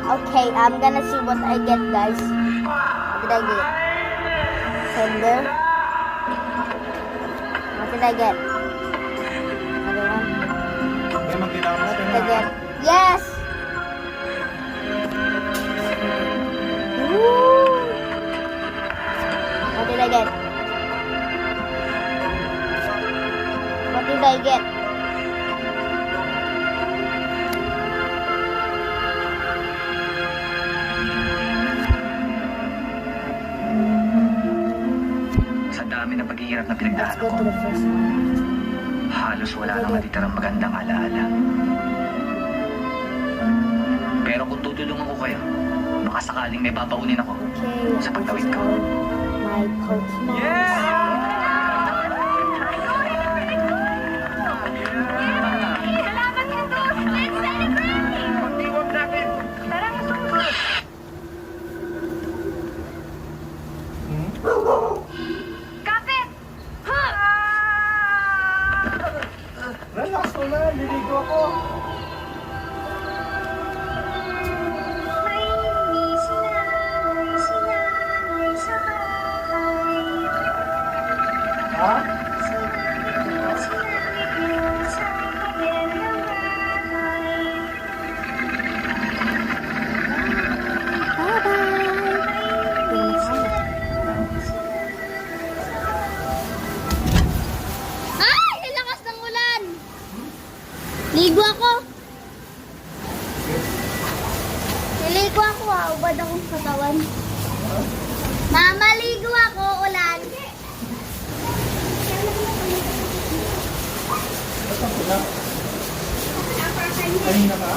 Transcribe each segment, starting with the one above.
Okay, I'm gonna see what I get, guys. What did I get? Thunder. What did I get? Another one. What did I get? Yes! Woo! What did I get? What did I get? Sa dami ng paghihirap na Let's pinagdaanan go ko, to the first one. halos wala nang matitirang magandang alaala. Pero kung tutulungan ko kayo, baka sakaling may papaunin ako. Okay, Sa pagtawid ko. my Pokemon. Salamat, Jesus! Let's celebrate! Mag-iwag natin! Tara, Jesus! Kapit! Ha! Relax mo na, liligo ako. May sinanay sa bahay. Ha? Sinanay sa kabel ng bahay. Ay! Ang lakas ng ulan! Ligo ako! Niligo ako ah. Ubad akong katawan. Mama, ligo ako. Ulan. Kanina ka?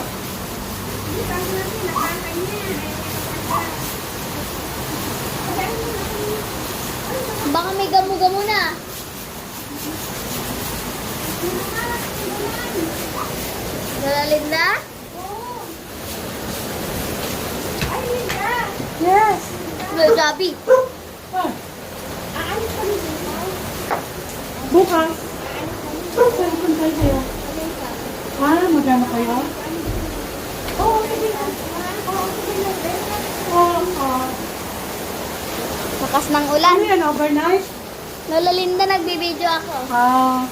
Baka may gamu-gamu na. Nalalim na? Yes! Well, Gabi. Bukas? Saan punta kayo? Magano kayo? Lakas ng ulan. Ano yan, overnight? Lola Linda, nagbibideo ako. Ah,